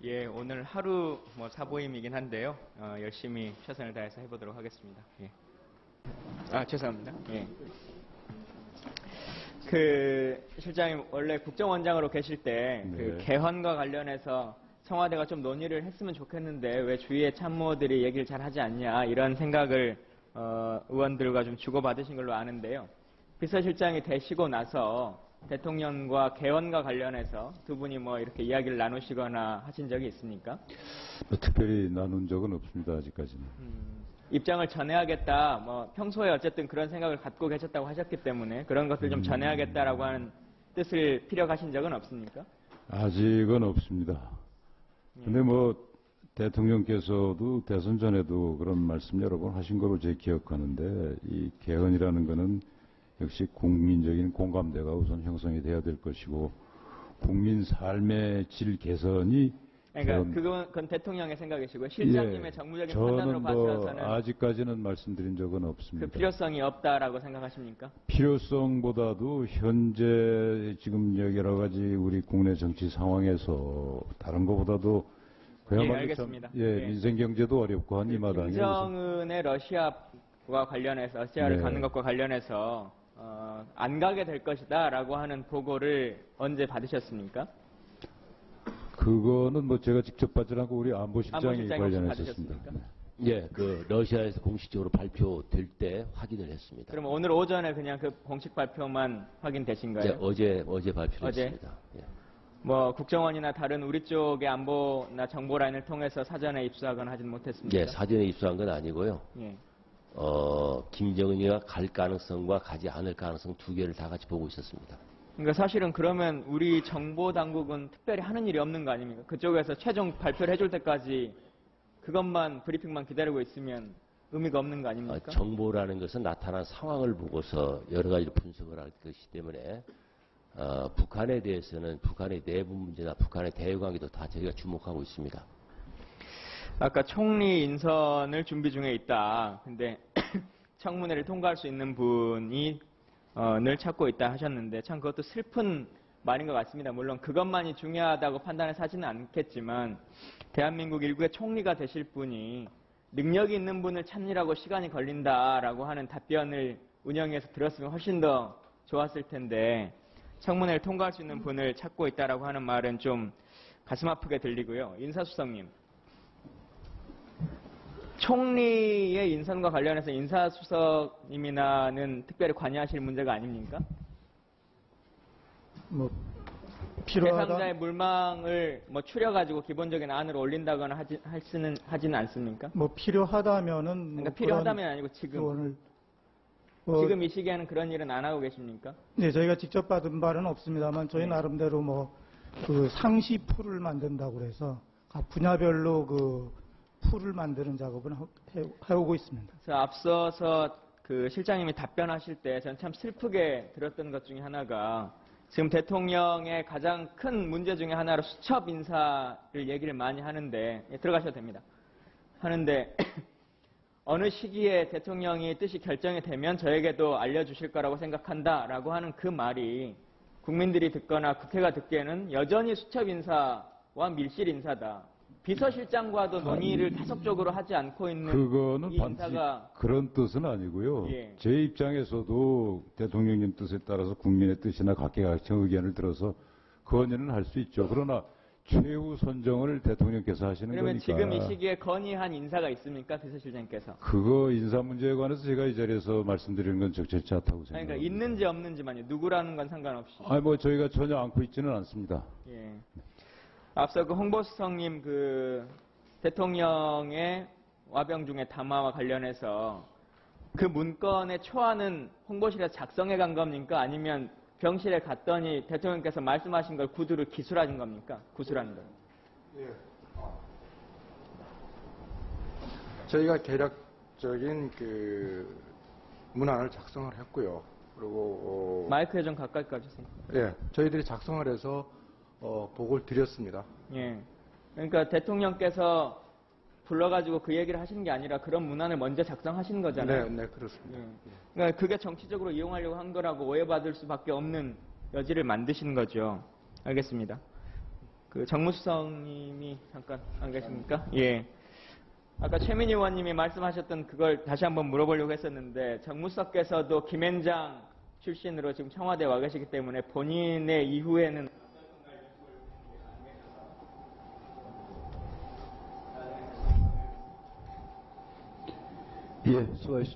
예, 오늘 하루 사보임이긴 한데요. 열심히 최선을 다해서 해보도록 하겠습니다. 예. 죄송합니다. 예. 실장님 원래 국정원장으로 계실 때 네. 개헌과 관련해서 청와대가 좀 논의를 했으면 좋겠는데 왜 주위의 참모들이 얘기를 잘 하지 않냐 이런 생각을 의원들과 좀 주고받으신 걸로 아는데요. 비서실장이 되시고 나서 대통령과 개헌과 관련해서 두 분이 이렇게 이야기를 나누시거나 하신 적이 있습니까? 특별히 나눈 적은 없습니다, 아직까지는. 입장을 전해야겠다, 평소에 어쨌든 그런 생각을 갖고 계셨다고 하셨기 때문에 그런 것들 좀 전해야겠다라고 하는 뜻을 피력하신 적은 없습니까? 아직은 없습니다. 근데 대통령께서도 대선 전에도 그런 말씀 여러 번 하신 걸로 제 기억하는데, 이 개헌이라는 거는 역시 국민적인 공감대가 우선 형성이 돼야 될 것이고, 국민 삶의 질 개선이 그러니까 그건 대통령의 생각이시고 실장님의 정무적인 판단으로 봐서는 아직까지는 말씀드린 적은 없습니다. 그 필요성이 없다라고 생각하십니까? 필요성보다도 현재 지금 여러 가지 우리 국내 정치 상황에서 다른 것보다도 그야말로 알겠습니다. 민생 경제도 어렵고 한 이 마당에 김정은의 러시아와 관련해서 러시아를 가는 것과 관련해서 안 가게 될 것이다라고 하는 보고를 언제 받으셨습니까? 그거는 제가 직접 받지 않고 우리 안보실장이 관련했었습니다. 예, 러시아에서 공식적으로 발표될 때 확인을 했습니다. 그럼 오늘 오전에 그냥 그 공식 발표만 확인되신가요? 예, 어제 발표를 했습니다. 예. 국정원이나 다른 우리 쪽의 안보나 정보 라인을 통해서 사전에 입수하거나 하진 못했습니까? 예, 사전에 입수한 건 아니고요. 예. 김정은이가 갈 가능성과 가지 않을 가능성 두 개를 다 같이 보고 있었습니다. 그러니까 사실은 그러면 우리 정보 당국은 특별히 하는 일이 없는 거 아닙니까? 그쪽에서 최종 발표를 해줄 때까지 그것만 브리핑만 기다리고 있으면 의미가 없는 거 아닙니까? 정보라는 것은 나타난 상황을 보고서 여러 가지로 분석을 할 것이기 때문에 북한에 대해서는 북한의 내부 문제나 북한의 대외 관계도 다 저희가 주목하고 있습니다. 아까 총리 인선을 준비 중에 있다. 근데 청문회를 통과할 수 있는 분이 늘 찾고 있다 하셨는데 참 그것도 슬픈 말인 것 같습니다. 물론 그것만이 중요하다고 판단해서 하지는 않겠지만 대한민국 일국의 총리가 되실 분이 능력이 있는 분을 찾느라고 시간이 걸린다라고 하는 답변을 운영위에서 들었으면 훨씬 더 좋았을 텐데 청문회를 통과할 수 있는 분을 찾고 있다라고 하는 말은 좀 가슴 아프게 들리고요. 인사수석님. 총리의 인선과 관련해서 인사수석님이나는 특별히 관여하실 문제가 아닙니까? 제3자의 물망을 추려가지고 기본적인 안으로 올린다거나 하지는 않습니까? 필요하다면은. 그러니까 필요하다면 아니고 지금 이 시기에는 그런 일은 안 하고 계십니까? 네, 저희가 직접 받은 바는 없습니다만 저희 나름대로 상시 풀을 만든다고 그래서 각 분야별로 풀을 만드는 작업은 해오고 있습니다. 그래서 앞서서 실장님이 답변하실 때 저는 참 슬프게 들었던 것 중에 하나가 지금 대통령의 가장 큰 문제 중에 하나로 수첩 인사를 얘기를 많이 하는데 들어가셔도 됩니다. 하는데 어느 시기에 대통령이 뜻이 결정이 되면 저에게도 알려주실 거라고 생각한다라고 하는 그 말이 국민들이 듣거나 국회가 듣기에는 여전히 수첩 인사와 밀실 인사다. 비서실장과도 논의를 타석적으로 하지 않고 있는 그거는 이 인사가 그런 뜻은 아니고요. 예. 제 입장에서도 대통령님 뜻에 따라서 국민의 뜻이나 각계각층 의견을 들어서 건의는 할 수 있죠. 그러나 최후 선정을 대통령께서 하시는 그러면 거니까. 지금 이 시기에 건의한 인사가 있습니까? 비서실장께서. 그거 인사 문제에 관해서 제가 이 자리에서 말씀드리는 건 적절치 않다고 생각합니다. 그러니까 있는지 없는지만요. 누구라는 건 상관없이. 저희가 전혀 안고 있지는 않습니다. 예. 앞서 홍보수석님 대통령의 와병 중에 담화와 관련해서 그 문건의 초안은 홍보실에서 작성해 간 겁니까? 아니면 병실에 갔더니 대통령께서 말씀하신 걸 구두로 기술하신 겁니까? 구술하는 거. 예. 저희가 대략적인 문안을 작성을 했고요. 그리고 마이크에 좀 가까이 가주세요. 예, 저희들이 작성을 해서 보고를 드렸습니다. 예. 그러니까 대통령께서 불러가지고 그 얘기를 하신 게 아니라 그런 문안을 먼저 작성하신 거잖아요. 네, 그렇습니다. 예. 그러니까 그게 정치적으로 이용하려고 한 거라고 오해받을 수밖에 없는 여지를 만드신 거죠. 알겠습니다. 그 정무수석님이 잠깐 안 계십니까? 예. 아까 최민희 의원님이 말씀하셨던 그걸 다시 한번 물어보려고 했었는데 정무수석께서도 김앤장 출신으로 지금 청와대에 와 계시기 때문에 본인의 이후에는 예, 수고하셨습니다.